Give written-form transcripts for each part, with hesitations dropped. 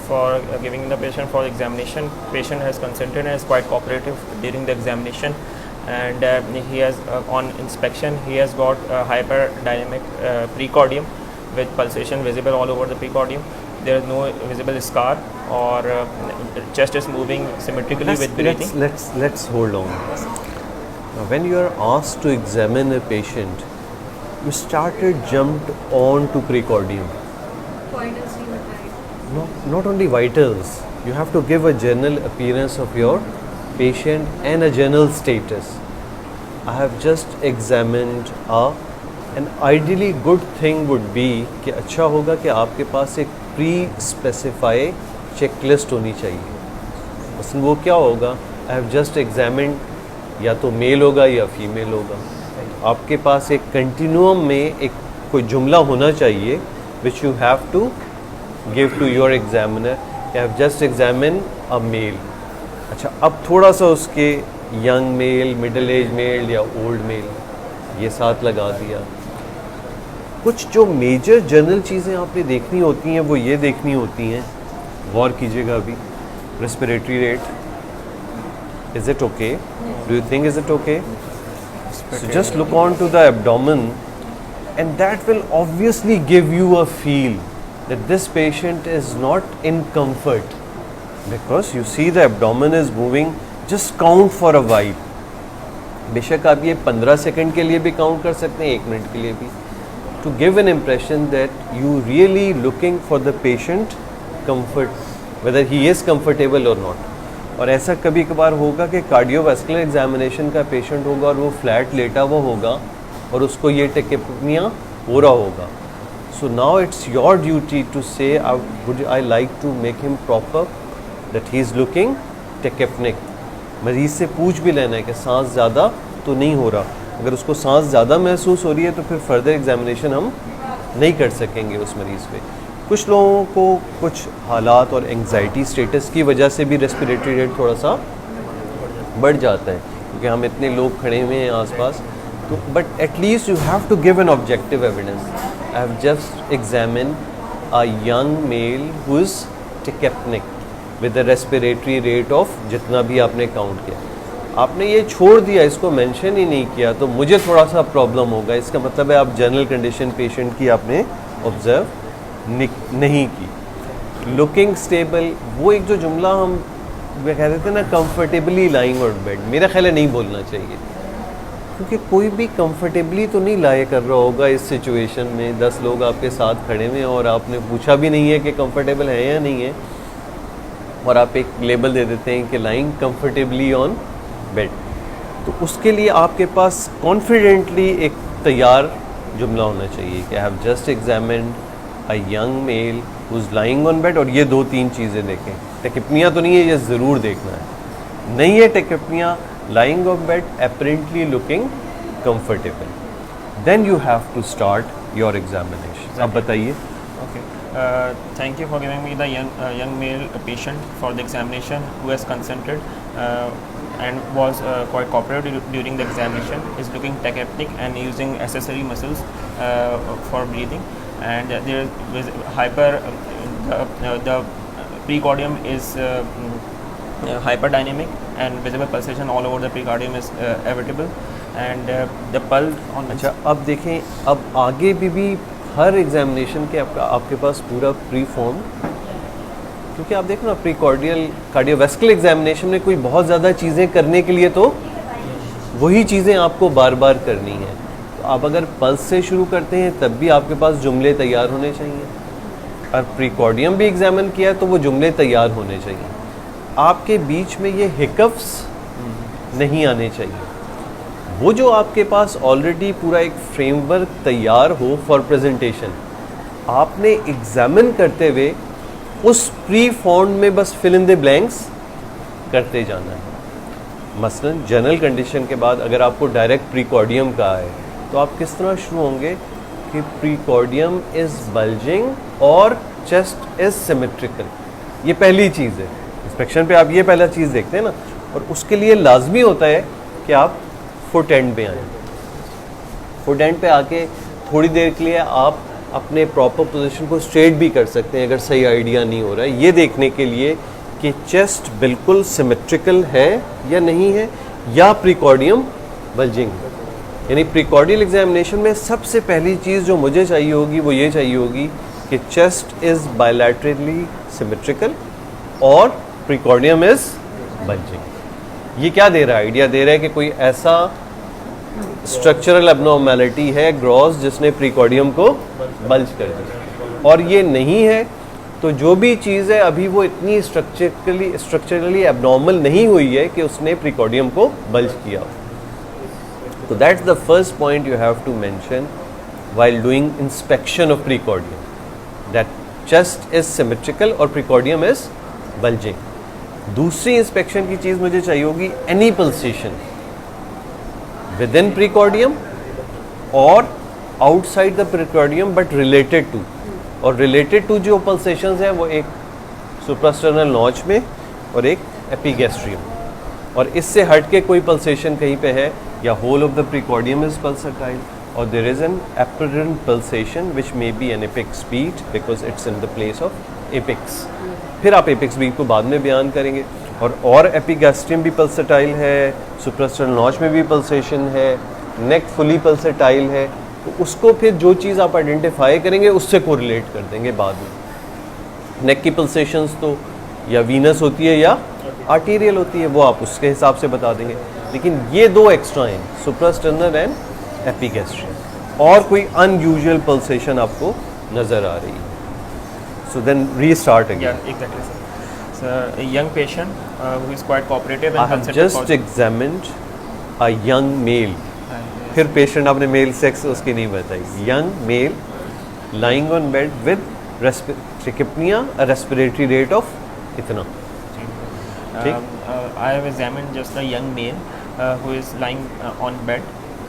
for giving the patient for examination. Patient has consented and is quite cooperative during the examination, and he has on inspection he has got a hyperdynamic precordium with pulsation visible all over the precordium. There is no visible scar, or chest is moving symmetrically with breathing. Let's hold on. Now, when you are asked to examine a patient, you jumped on to precordium. Not only vitals, you have to give a general appearance of your patient and a general status. I have just examined an ideally good thing would be कि अच्छा होगा कि आपके पास एक pre specify checklist होनी चाहिए. मसलन वो क्या होगा, आई हैव जस्ट एग्जामिन्ड, या तो मेल होगा या फीमेल होगा. आपके पास एक कंटिन्यूम में एक कोई जुमला होना चाहिए which you have to give to your examiner. I have just examine a male. अच्छा, अब थोड़ा सा उसके young male, middle age male या ओल्ड मेल ये साथ लगा दिया. कुछ जो मेजर जनरल चीज़ें आपने देखनी होती हैं वो ये देखनी होती हैं. गौर कीजिएगा अभी, respiratory rate, is it okay, do you think is it okay? So just look on to the abdomen, and that will obviously give you a feel that this patient is not in comfort, because you see the abdomen is moving. Just count for a while. बेशक आप ये 15 second के लिए भी count कर सकते हैं, 1 minute के लिए भी, to give an impression that you really looking for the patient comfort, whether he is comfortable or not. और ऐसा कभी कभार होगा कि कार्डियोवैस्कुलर एग्जामिनेशन का पेशेंट होगा और वो फ्लैट लेटा हुआ होगा और उसको ये टेकिपनिया हो रहा होगा. So now it's your duty to say would I like to make him proper that he is looking tachypnoeic. मरीज़ से पूछ भी लेना है कि सांस ज़्यादा तो नहीं हो रहा. अगर उसको सांस ज़्यादा महसूस हो रही है तो फिर फर्दर एग्जामिनेशन हम नहीं कर सकेंगे उस मरीज़ पे. कुछ लोगों को कुछ हालात और एंग्जाइटी स्टेटस की वजह से भी रेस्पिरेटरी रेट थोड़ा सा बढ़ जाता है, क्योंकि हम इतने लोग खड़े हुए हैं आसपास. तो but at least you have to give an objective evidence. I have just examine a young male who is tachypnoeic with the respiratory rate of जितना भी आपने काउंट किया. आपने ये छोड़ दिया, इसको मेंशन ही नहीं किया, तो मुझे थोड़ा सा प्रॉब्लम होगा. इसका मतलब है आप जनरल कंडीशन पेशेंट की आपने ऑब्जर्व नहीं की. लुकिंग स्टेबल, वो एक जो जुमला हम कह देते हैं ना, कंफर्टेबली लाइंग ऑन बेड, मेरा ख्याल है नहीं बोलना चाहिए, क्योंकि कोई भी कंफर्टेबली तो नहीं लाए कर रहा होगा इस सिचुएशन में. 10 लोग आपके साथ खड़े हुए हैं और आपने पूछा भी नहीं है कि कंफर्टेबल है या नहीं है, और आप एक लेबल दे देते हैं कि लाइंग कंफर्टेबली ऑन बेड. तो उसके लिए आपके पास कॉन्फिडेंटली एक तैयार जुमला होना चाहिए कि आई have just examined a young male who is lying on bed. और ये 2-3 चीज़ें देखें. टेकिपनिया तो नहीं है, ये ज़रूर देखना है. नहीं है tachypnoea, lying on bed, apparently looking comfortable, then you have to start your examination. अब बताइए. Okay. Thank you for giving me the young male patient for the examination who has consented and was quite cooperative during the examination. Is looking tachypneic and using accessory muscles for breathing. And there is the precordium is hyperdynamic and visible pulsation all over the precordium is evitable, and the pulse on. अच्छा, अब देखें, अब आगे भी हर examination के आपके पास पूरा pre form, क्योंकि आप देखो ना प्रीकॉर्डियल कार्डियोवैस्कुलर एग्जामिनेशन में कोई बहुत ज़्यादा चीज़ें करने के लिए तो वही चीज़ें आपको बार बार करनी है. तो आप अगर पल्स से शुरू करते हैं तब भी आपके पास जुमले तैयार होने चाहिए, और प्रीकॉर्डियम भी एग्जामिन किया तो वो जुमले तैयार होने चाहिए. आपके बीच में ये हिकअप्स नहीं आने चाहिए. वो जो आपके पास ऑलरेडी पूरा एक फ्रेमवर्क तैयार हो फॉर प्रेजेंटेशन, आपने एग्जामिन करते हुए उस प्री फॉर्म में बस फिल इन द ब्लैंक्स करते जाना है. मसलन जनरल कंडीशन के बाद अगर आपको डायरेक्ट प्रीकॉर्डियम का है तो आप किस तरह शुरू होंगे कि प्रीकॉर्डियम इज़ बल्जिंग और चेस्ट इज़ सिमेट्रिकल. ये पहली चीज़ है. इंस्पेक्शन पे आप ये पहला चीज़ देखते हैं ना, और उसके लिए लाजमी होता है कि आप फुट एंड पे आए. फुट एंड पे आके थोड़ी देर के लिए आप अपने प्रॉपर पोजीशन को स्ट्रेट भी कर सकते हैं अगर सही आइडिया नहीं हो रहा है, ये देखने के लिए कि चेस्ट बिल्कुल सिमेट्रिकल है या नहीं है, या प्रीकॉर्डियम बल्जिंग है। यानी प्रीकॉर्डियल एग्जामिनेशन में सबसे पहली चीज़ जो मुझे चाहिए होगी वो ये चाहिए होगी कि चेस्ट इज़ बायलैटरली सिमेट्रिकल और प्रीकॉर्डियम इज़ बल्जिंग। ये क्या दे रहा है? आइडिया दे रहा है कि कोई ऐसा स्ट्रक्चरल एबनॉर्मेलिटी है ग्रॉस जिसने प्रीकॉर्डियम को बल्ज कर दिया, और ये नहीं है तो जो भी चीज़ है अभी वो इतनी स्ट्रक्चरली एबनॉर्मल नहीं हुई है कि उसने प्रीकॉर्डियम को बल्ज किया। तो that's the first point you have to mention while doing inspection of precordium, that chest is symmetrical और precordium is bulging। दूसरी इंस्पेक्शन की चीज़ मुझे चाहिए होगी any pulsation within precordium और outside the precordium but related to, और related to जो pulsations हैं वो एक suprasternal notch में और एक epigastrium, और इससे हट के कोई pulsation कहीं पे है या whole of the precordium is pulsatile, or there is an apparent pulsation which may be an apex beat because it's in the place of apex। फिर आप apex beat को बाद में बयान करेंगे। और epigastrium भी pulsatile है, suprasternal notch में भी pulsation है, neck fully pulsatile है, तो उसको फिर जो चीज़ आप आइडेंटिफाई करेंगे उससे कोरिलेट कर देंगे बाद में। नेक की pulsations तो या वीनस होती है या आर्टीरियल होती है, वो आप उसके हिसाब से बता देंगे। लेकिन ये दो एक्स्ट्रा हैं, सुप्रास्टर्नल एंड एपिगैस्ट्रियम, और कोई अनयूजुअल पल्सेशन आपको नज़र आ रही है। So then restart again. Yeah, exactly, sir. So, a young patient who is quite cooperative I and have consented just for examined a young male। फिर patient आपने male sex उसकी नहीं बताई। Young mail lying on bed with tachypnea, a respiratory rate of इतना। I have examined just a young male who is lying on bed,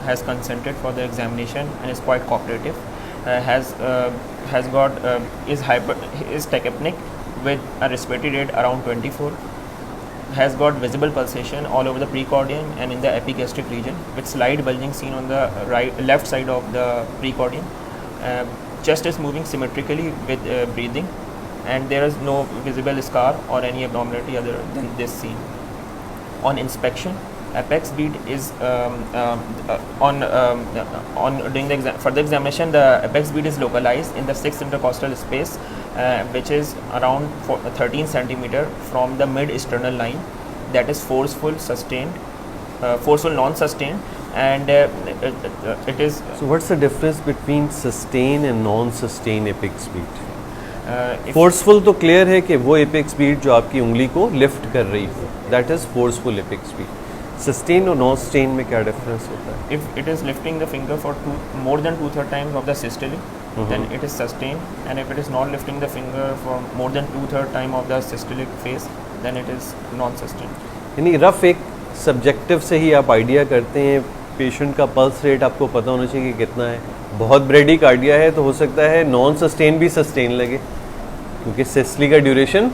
has consented for the examination and is quite cooperative, has got is tachypnic with a respiratory rate around 24, has got visible pulsation all over the precordium and in the epigastric region with slight bulging seen on the left side of the precordium. Chest is moving symmetrically with breathing, and there is no visible scar or any abnormality other than this seen. On inspection, apex beat is on during the further examination, the apex beat is localized in the 6th intercostal space, which is around 13 centimeter from the mid-sternal line. That is forceful, sustained, forceful non-sustained, and it is. So what's the difference between sustained and non-sustained apex beat? Forceful तो clear है कि वो apex beat जो आपकी उंगली को lift कर रही हो, that is forceful apex beat. Sustain और नॉन सस्टेन में क्या डिफरेंस होता है? If it is lifting the finger for more than 2/3 times of the systole, then it is sustained, and if it is not lifting the finger for more than 2/3 time of the systolic phase, then it is non-sustained। यानी rough एक subjective से ही आप idea करते हैं, patient का pulse rate आपको पता होना चाहिए कि कितना है। बहुत ब्रेडिक आइडिया है तो हो सकता है नॉन सस्टेन भी सस्टेन लगे, क्योंकि सिस्टली का ड्यूरेशन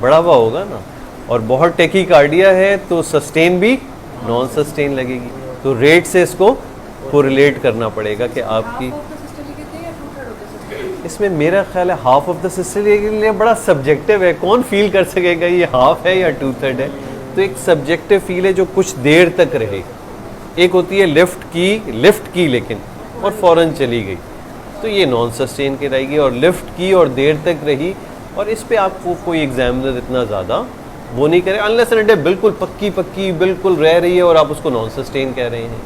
बढ़ा हुआ होगा ना, और बहुत टेकिक आइडिया है तो सस्टेन भी नॉन सस्टेन लगेगी। तो रेट से इसको कोरिलेट करना पड़ेगा कि आपकी इसमें मेरा ख्याल है हाफ ऑफ द सिस्टोली के लिए बड़ा सब्जेक्टिव है, कौन फील कर सकेगा ये हाफ है या 2/3 है। तो एक सब्जेक्टिव फील है जो कुछ देर तक रहे। एक होती है लिफ्ट की लेकिन और फ़ौरन चली गई, तो ये नॉन सस्टेन के रहेगी। और लिफ्ट की और देर तक रही, और इस पे आपको कोई एग्जामिनर इतना ज़्यादा वो नहीं करे, अनलेस एंड बिल्कुल पक्की बिल्कुल रह रही है और आप उसको नॉन सस्टेन कह रहे हैं,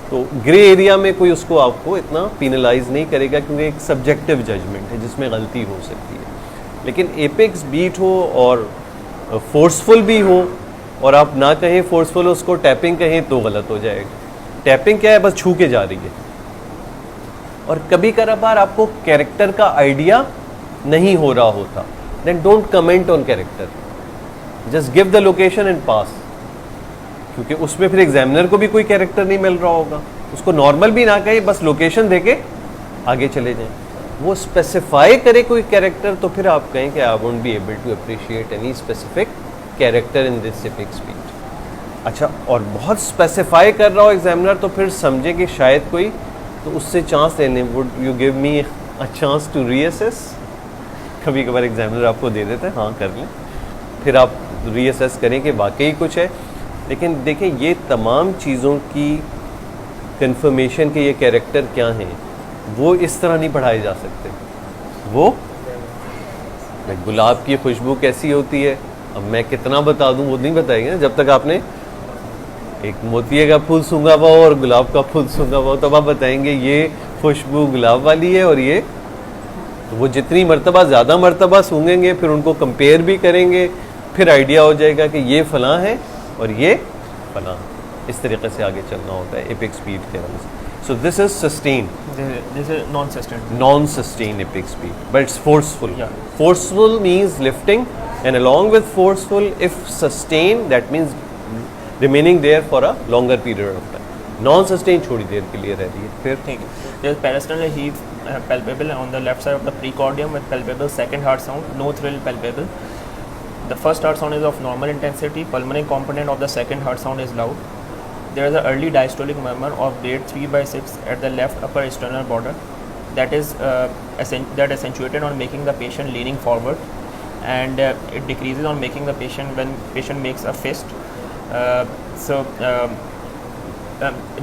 तो ग्रे एरिया में कोई उसको आपको इतना पिनलाइज नहीं करेगा, क्योंकि एक सब्जेक्टिव जजमेंट है जिसमें गलती हो सकती है। लेकिन एपेक्स बीट हो और फोर्सफुल भी हो, और आप ना कहें फोर्सफुल, उसको टैपिंग कहें तो गलत हो जाएगा। टैपिंग क्या है? बस छू के जा रही है। और कभी कभार आपको कैरेक्टर का आइडिया नहीं हो रहा होता, then don't comment on character, just give the location and pass, क्योंकि उसमें फिर एग्जामिनर को भी कोई कैरेक्टर नहीं मिल रहा होगा। उसको नॉर्मल भी ना कहे, बस लोकेशन दे के आगे चले जाएं। वो स्पेसिफाई करे कोई कैरेक्टर तो फिर आप कहें कि I won't be able to appreciate any specific character in this apex beat. अच्छा, और बहुत स्पेसिफाई कर रहा हो एग्जामिनर तो फिर समझे कि शायद कोई, तो उससे चांस लेने, would you give me a chance to reassess. कभी कभार एग्जामिनर आपको दे देता है हाँ कर लें, फिर आप रीअसेस करें कि वाकई कुछ है। लेकिन देखें ये तमाम चीज़ों की कंफर्मेशन के ये कैरेक्टर क्या हैं वो इस तरह नहीं पढ़ाए जा सकते। वो गुलाब की खुशबू कैसी होती है अब मैं कितना बता दूं वो नहीं बताएंगे ना, जब तक आपने एक मोतिये का फूल सूंघा हुआ हो और गुलाब का फूल सूंघा हुआ हो तब आप बताएंगे ये खुशबू गुलाब वाली है और ये, तो वो जितनी मर्तबा ज़्यादा मर्तबा सूंघेंगे फिर उनको कंपेयर भी करेंगे, फिर आइडिया हो जाएगा कि ये फ़लाँ है और ये फ़लाँ। इस तरीके से आगे चलना होता है एपिक स्पीड के नाम से। So this is sustain, This is non-sustained. non-sustained epic speed, but it's forceful. Yeah. Forceful means lifting, and along with forceful, if sustained, that means remaining there for a longer period of time. Non-sustained थोड़ी देर के लिए रह रही है। फिर ठीक है, there is parasternal heave palpable on the left side of the precordium with palpable second heart sound, no thrill palpable. The first heart sound is of normal intensity. Pulmonary component of the second heart sound is loud. There is an early diastolic murmur of grade 3/6 at the left upper sternal border that is that accentuated on making the patient leaning forward, and it decreases on making the patient when patient makes a fist.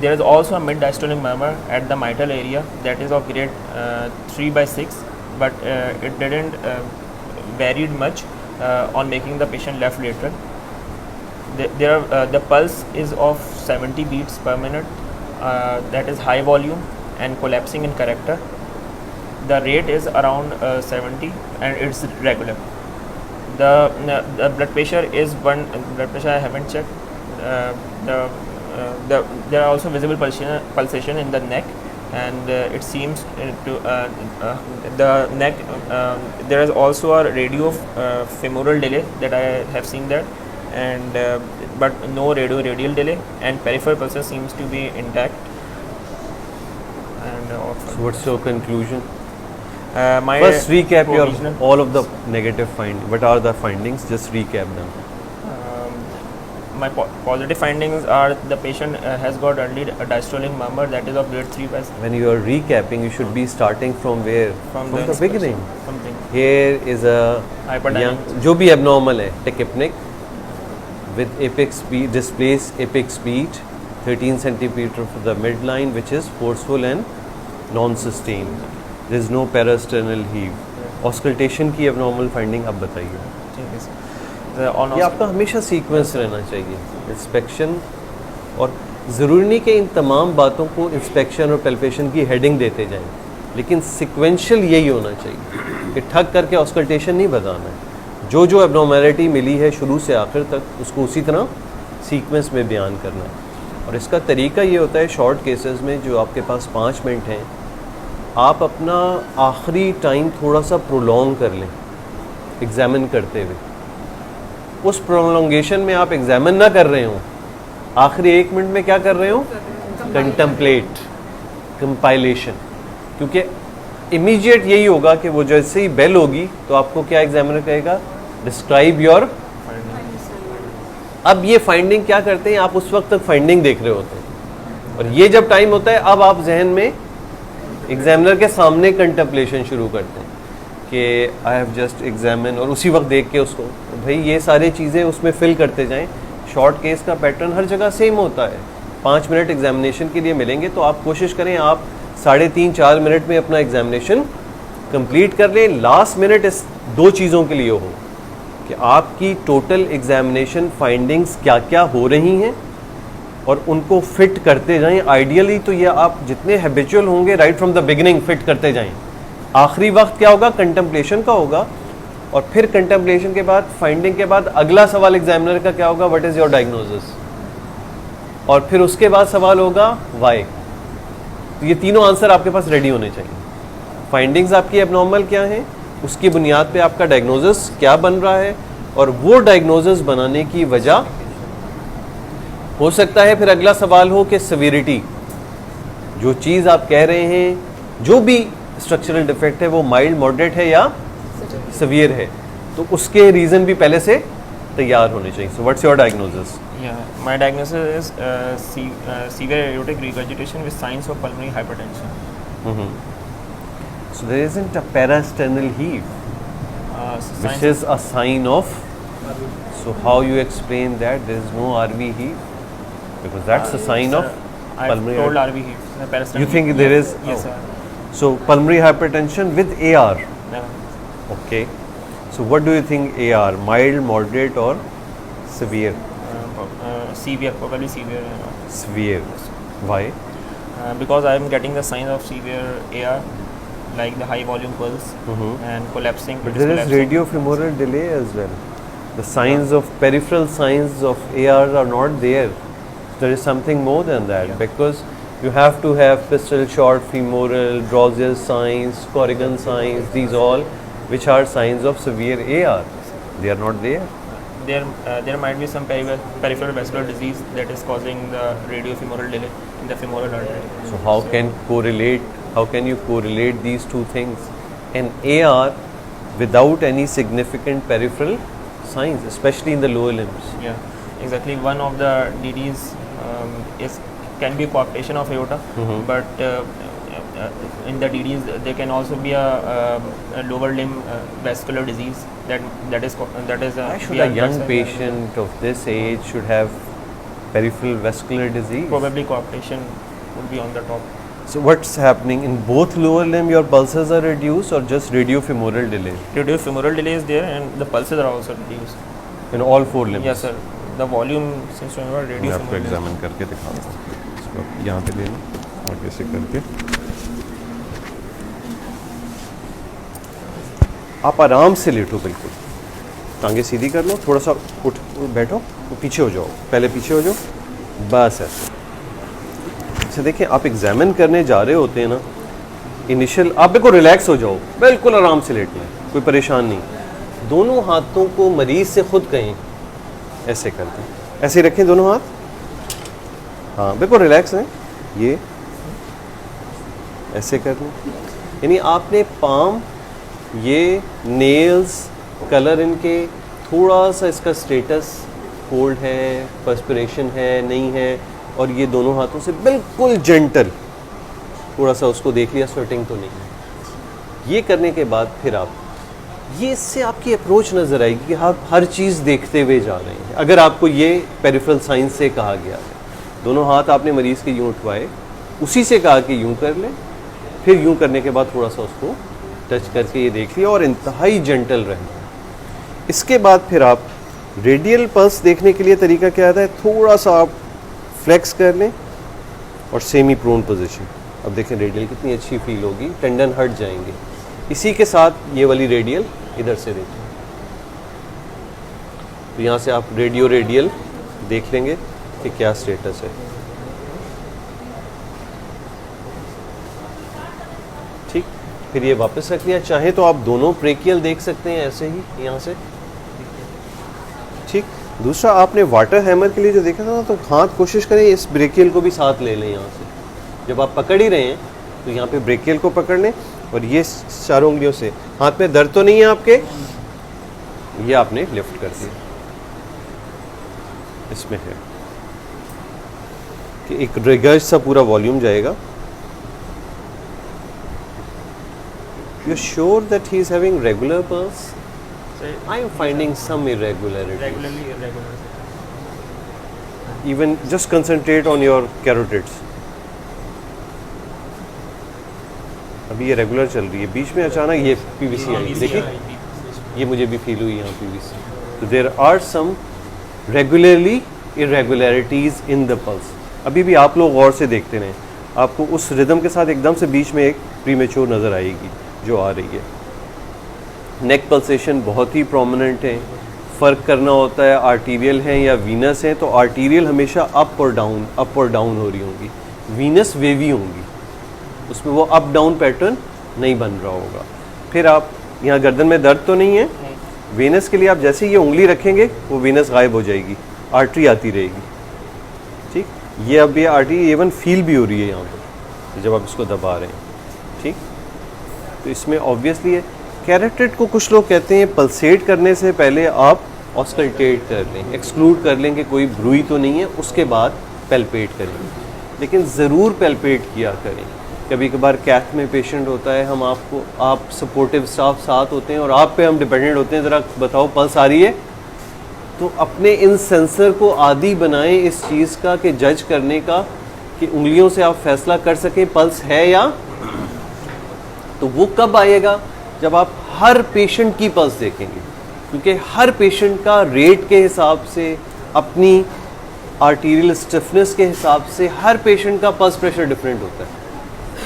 There is also a mid diastolic murmur at the mitral area that is of grade 3/6, but it didn't varied much on making the patient left lateral. The pulse is of 70 beats per minute, that is high volume and collapsing in character. The rate is around 70 and it's regular. The blood pressure is blood pressure I haven't checked. There are also visible pulsation in the neck, and it seems to the neck. There is also a radio femoral delay that I have seen that. And but no radial delay, and peripheral pulses seems to be intact. And so what's your conclusion? My First recap your provisional- all of the negative findings. What are the findings? Just recap them. My positive findings are the patient has got early diastolic murmur that is of grade 3/6. When you are recapping, you should be starting from where? From the the beginning. Something Here is a hyperdynamic. जो भी abnormal है tachypnic with apex speed, displaced apex speed 13 centimeter for the midline, which is forceful and non-sustained. There is no parasternal heave. Auscultation की abnormal finding आप बताइए। ठीक है sir. On ये आपका हमेशा सीक्वेंस रहना चाहिए, इंस्पेक्शन, और ज़रूरी नहीं कि इन तमाम बातों को इंस्पेक्शन और पैल्पेशन की हेडिंग देते जाएं, लेकिन सिक्वेंशियल यही होना चाहिए कि ठग करके ऑस्कल्टेशन नहीं बताना है। जो जो एबनॉर्मेलिटी मिली है शुरू से आखिर तक उसको उसी तरह सीक्वेंस में बयान करना है। और इसका तरीका ये होता है शॉर्ट केसेस में जो आपके पास 5 मिनट हैं, आप अपना आखिरी टाइम थोड़ा सा प्रोलॉन्ग कर लें एग्ज़ामिन करते हुए। उस प्रोलॉन्गेशन में आप एग्ज़ामिन ना कर रहे हो, आखिरी 1 मिनट में क्या कर रहे हो? Contemplate, compilation. क्योंकि इमीडिएट यही होगा कि वो जैसे ही बेल होगी तो आपको क्या एग्जामिनर कहेगा? Describe your. अब ये फाइंडिंग क्या करते हैं, आप उस वक्त तक फाइंडिंग देख रहे होते हैं, और ये जब टाइम होता है अब आप जहन में एग्जामिनर के सामने कंटेम्पलेशन शुरू करते हैं कि आई हैव जस्ट एग्जामिन, और उसी वक्त देख के उसको तो भाई ये सारी चीज़ें उसमें फिल करते जाएं। शॉर्ट केस का पैटर्न हर जगह सेम होता है। 5 मिनट एग्जामिनेशन के लिए मिलेंगे तो आप कोशिश करें आप 3.5-4 मिनट में अपना एग्जामिनेशन कंप्लीट कर लें। लास्ट मिनट इस 2 चीज़ों के लिए हो कि आपकी टोटल एग्जामिनेशन फाइंडिंग्स क्या क्या हो रही हैं और उनको फिट करते जाएं। आइडियली तो ये आप जितने हैबिचुअल होंगे right from the beginning fit करते जाएं। आखिरी वक्त क्या होगा? कंटेम्पलेशन का होगा, और फिर कंटेम्पलेशन के बाद फाइंडिंग के बाद अगला सवाल एग्जामिनर का क्या होगा? व्हाट इज़ योर डायग्नोसिस, और फिर उसके बाद सवाल होगा व्हाई। तो ये तीनों आंसर आपके पास रेडी होने चाहिए। फाइंडिंग्स आपकी एबनॉर्मल क्या हैं, उसकी बुनियाद पे आपका डायग्नोसिस क्या बन रहा है, और वो डायग्नोसिस बनाने की वजह हो सकता है फिर अगला सवाल हो कि सिवियरिटी, जो चीज़ आप कह रहे हैं जो भी स्ट्रक्चरल डिफेक्ट है वो माइल्ड मॉडरेट है या सिवियर है, तो उसके रीज़न भी पहले से तैयार होने चाहिए। So what's your diagnosis? Yeah, my diagnosis is severe aortic regurgitation with signs of pulmonary hypertension. So there isn't a parasternal heave, which Science- is a sign of. So how you explain that there is no RV heave? Because that's a sign sir, of I pulmonary. told RV heave. The parasternal You think heave. there Yes, is- Yes, oh. sir. So pulmonary hypertension with AR. Yeah. Okay. So what do you think AR? Mild, moderate, or severe? Severe, probably severe. Severe. Why? Because I'm getting the signs of severe AR, like the high volume pulse and collapsing. But it is there is collapsing. radiofemoral delay as well. The signs of peripheral signs of AR are not there. There is something more than that, Yeah. because you have to have pistil short femoral, Drozer's signs, Corrigan signs, these all which are signs of severe AR. They are not there. There might be some peripheral vascular disease that is causing the radiofemoral delay in the femoral artery. So how can you correlate these two things? An AR without any significant peripheral signs, especially in the lower limbs. Yeah, exactly. One of the DDs can be coarctation of aorta, but in the DDs there can also be a lower limb vascular disease that is Why should yeah, a young that's why- patient of this age should have peripheral vascular disease? Probably coarctation would be on the top. So what's happening in both lower limb? Your pulses are reduced, or just radiofemoral delay Radiofemoral delay is there, and the pulses are also reduced. in all four limbs? Yes, sir. The volume seems to have मैं आपको radiofemoral. Examine करके दिखाता हूँ. इसको आप यहाँ पे ले लो और कैसे करके आप आराम से लेटो, बिल्कुल टांगे सीधी कर लो, थोड़ा सा उठ बैठो, तो पीछे हो जाओ, पहले पीछे हो जाओ, बस ऐसे. अच्छा देखिए, आप एग्जामिन करने जा रहे होते हैं ना, इनिशियल आप बिल्कुल रिलैक्स हो जाओ, बिल्कुल आराम से लेटना है, कोई परेशान नहीं. दोनों हाथों को मरीज से खुद कहें ऐसे करते हैं, ऐसे ही रखें दोनों हाथ. हाँ, बिल्कुल रिलैक्स हैं. ये ऐसे करना, यानी आपने पाम, ये नेल्स, कलर इनके, थोड़ा सा इसका स्टेटस कोल्ड है, पर्सपिरेशन है, नहीं है, और ये दोनों हाथों से बिल्कुल जेंटल थोड़ा सा उसको देख लिया, स्वेटिंग तो नहीं है. ये करने के बाद फिर आप ये, इससे आपकी अप्रोच नज़र आएगी कि आप हर चीज़ देखते हुए जा रहे हैं. अगर आपको ये पेरिफेरल साइंस से कहा गया है, दोनों हाथ आपने मरीज़ के यूँ उठवाए, उसी से कहा कि यूँ कर लें, फिर यूँ करने के बाद थोड़ा सा उसको टच करके ये देख लिया और इंतहाई जेंटल रहें. इसके बाद फिर आप रेडियल पल्स देखने के लिए तरीका क्या आता है, थोड़ा सा आप फ्लेक्स कर लें और सेमी प्रोन पोजीशन. अब देखें रेडियल कितनी अच्छी फील होगी, टेंडन हट जाएंगे. इसी के साथ ये वाली रेडियल इधर से देखें, तो यहाँ से आप रेडियल देख लेंगे कि क्या स्टेटस है. ठीक, फिर ये वापस रख लिया. चाहे तो आप दोनों ब्रेकियल देख सकते हैं ऐसे ही यहाँ से. ठीक, दूसरा आपने वाटर हैमर के लिए जो देखा था ना, तो हाथ कोशिश करें इस ब्रेकियल को भी साथ ले लें यहाँ से. जब आप पकड़ ही रहे हैं तो यहाँ पे ब्रेकियल को पकड़ लें और ये चारों उंगलियों से. हाथ में दर्द तो नहीं है आपके, ये आपने लिफ्ट कर दिया. इसमें है कि एक रिगर्ज सा पूरा वॉल्यूम जाएगा. You are sure that he is having regular pulse? So, I am finding some irregularity. regularly irregular. Even just concentrate on your carotids. अभी ये रेगुलर चल रही है, बीच में अचानक ये पीवीसी आई, देखिए ये मुझे भी फील हुई यहाँ पीवीसी. तो there are some regularly irregularities in the pulse. अभी भी आप लोग गौर से देखते रहें, आपको उस रिदम के साथ एकदम से बीच में एक प्रीमेच्योर नज़र आएगी जो आ रही है. नेक पल्सेशन बहुत ही प्रोमिनेंट है. फ़र्क करना होता है आर्टीरियल है या वीनस है, तो आर्टीरियल हमेशा अप और डाउन हो रही होंगी, वीनस वेवी होंगी, उसमें वो अप डाउन पैटर्न नहीं बन रहा होगा. फिर आप यहाँ गर्दन में दर्द तो नहीं है, वेनस के लिए आप जैसे ये उंगली रखेंगे वो वेनस गायब हो जाएगी, आर्टरी आती रहेगी. ठीक, ये अब ये आर्टरी इवन फील भी हो रही है यहाँ पर जब आप इसको दबा रहे हैं. ठीक, तो इसमें ऑब्वियसली है. कैरोटिड को कुछ लोग कहते हैं पल्सेट करने से पहले आप ऑस्कल्टेट कर लें, एक्सक्लूड कर लें कि कोई ब्रूई तो नहीं है, उसके बाद पेल्पेट करें. लेकिन ज़रूर पेल्पेट किया करें, कभी कभार कैथ में पेशेंट होता है, हम आप सपोर्टिव स्टाफ साथ होते हैं और आप पे हम डिपेंडेंट होते हैं, ज़रा बताओ पल्स आ रही है। तो अपने इन सेंसर को आदी बनाएं इस चीज़ का कि जज करने का, कि उंगलियों से आप फैसला कर सकें पल्स है या। तो वो कब आएगा? जब आप हर पेशेंट की पल्स देखेंगे, क्योंकि हर पेशेंट का रेट के हिसाब से, अपनी आर्टीरियल स्टिफनेस के हिसाब से हर पेशेंट का पल्स प्रेशर डिफरेंट होता है।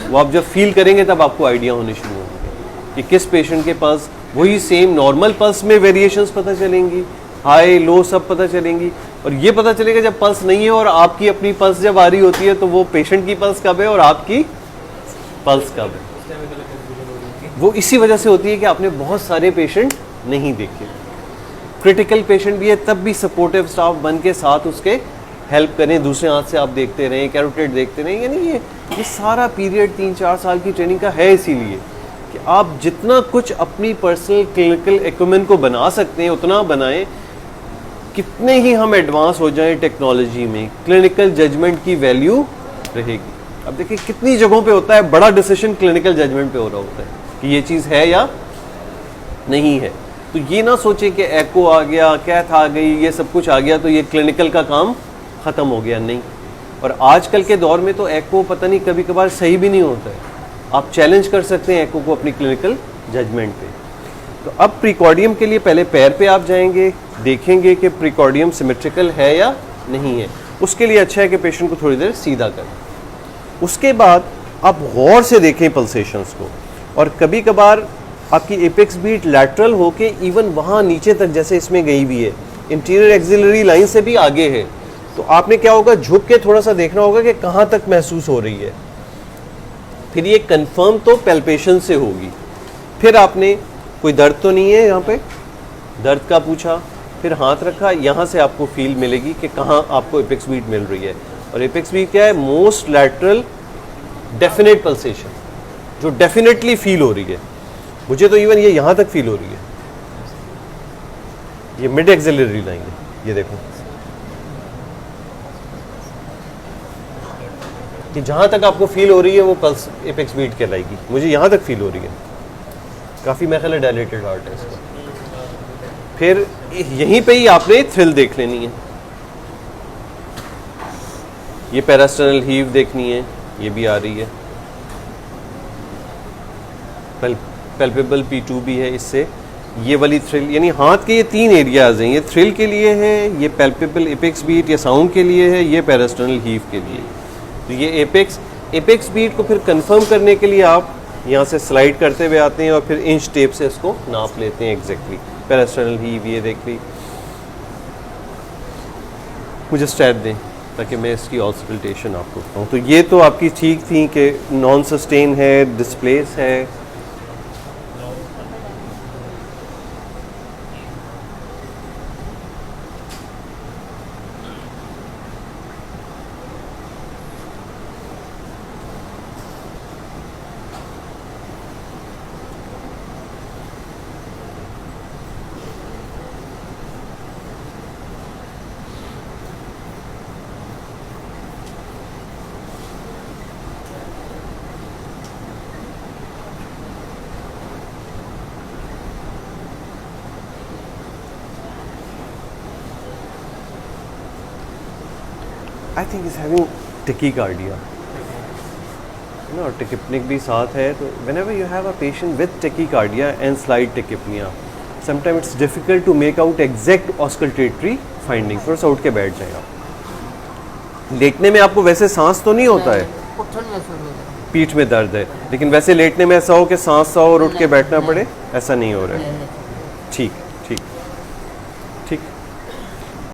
वो आप जब फील करेंगे तब आपको आइडिया होने शुरू होंगे कि किस पेशेंट के पल्स, वही सेम नॉर्मल पल्स में वेरिएशंस पता चलेंगी, हाई लो सब पता चलेंगी। और ये पता चलेगा जब पल्स नहीं है और आपकी अपनी पल्स जब आ रही होती है, तो वो पेशेंट की पल्स कब है और आपकी पल्स कब है। वो इसी वजह से होती है कि आपने बहुत सारे पेशेंट नहीं देखे। क्रिटिकल पेशेंट भी है तब भी सपोर्टिव स्टाफ बन के साथ उसके हेल्प करें, दूसरे हाथ से आप देखते रहें, कैरोटिड देखते रहें। यानी ये सारा पीरियड 3-4 साल की ट्रेनिंग का है, इसीलिए कि आप जितना कुछ अपनी पर्सनल क्लिनिकल इक्विपमेंट को बना सकते हैं उतना बनाएं। कितने ही हम एडवांस हो जाएं टेक्नोलॉजी में, क्लिनिकल जजमेंट की वैल्यू रहेगी। अब देखिए कितनी जगहों पे होता है बड़ा डिसीजन क्लिनिकल जजमेंट पे हो रहा होता है कि ये चीज़ है या नहीं है। तो ये ना सोचें कि एको आ गया, कैथ आ गई, ये सब कुछ आ गया तो ये क्लिनिकल का काम ख़त्म हो गया, नहीं। और आजकल के दौर में तो एको पता नहीं कभी कभार सही भी नहीं होता है। आप चैलेंज कर सकते हैं एको को अपनी क्लिनिकल जजमेंट पे। तो अब प्रीकॉर्डियम के लिए पहले पैर पे आप जाएंगे, देखेंगे कि प्रीकॉर्डियम सिमेट्रिकल है या नहीं है। उसके लिए अच्छा है कि पेशेंट को थोड़ी देर सीधा करें। उसके बाद आप गौर से देखें पल्सेशंस को, और कभी कभार आपकी एपेक्स बीट लैटरल होके इवन वहाँ नीचे तक जैसे इसमें गई भी है, इंटीरियर एक्सिलरी लाइन से भी आगे है, तो आपने क्या होगा, झुक के थोड़ा सा देखना होगा कि कहाँ तक महसूस हो रही है। फिर ये कंफर्म तो पैल्पेशन से होगी। फिर आपने कोई दर्द तो नहीं है, यहाँ पे दर्द का पूछा, फिर हाथ रखा, यहाँ से आपको फील मिलेगी कि कहाँ आपको एपेक्स बीट मिल रही है। और एपेक्स बीट क्या है? मोस्ट लैटरल डेफिनेट पल्सेशन, जो डेफिनेटली फील हो रही है। मुझे तो इवन ये यहाँ तक फील हो रही है, ये मिड एक्सिलरी लाइन है, ये देखो कि जहाँ तक आपको फील हो रही है वो पल्स एपेक्स बीट कहलाएगी। मुझे यहाँ तक फील हो रही है, काफ़ी मेरा ख्याल है डायलेटेड हार्ट है इसका। फिर यहीं पे ही आपने थ्रिल देख लेनी है, ये पैरास्टर्नल हीव देखनी है, ये भी आ रही है। पैल्पेबल P2 भी है इससे। ये वाली थ्रिल, यानी हाथ के ये 3 एरियाज हैं, ये थ्रिल के लिए है, ये पैल्पेबल एपेक्स बीट या साउंड के लिए है, ये पैरास्टर्नल हीव के लिए। तो ये एपेक्स बीट को फिर कंफर्म करने के लिए आप यहाँ से स्लाइड करते हुए आते हैं और फिर इंच टेप से इसको नाप लेते हैं एग्जैक्टली। पैरास्टर्नल हीव ये देख ली, मुझे स्टैट दें ताकि मैं इसकी ऑस्कल्टेशन आपको बताऊँ। तो ये तो आपकी ठीक थी कि नॉन सस्टेन है, डिस्प्लेस है। I think he's having tachycardia. और tachypneic भी साथ है। तो whenever you have a patient with tachycardia and slight tachypnea, sometimes it's difficult to make out exact auscultatory finding. थोड़ा सा उठ के बैठ जाए आप। लेटने में आपको वैसे सांस तो नहीं होता है, पीठ में दर्द है, लेकिन वैसे लेटने में ऐसा हो कि सांस सा और उठ के बैठना पड़े, ऐसा नहीं हो रहा है। ठीक।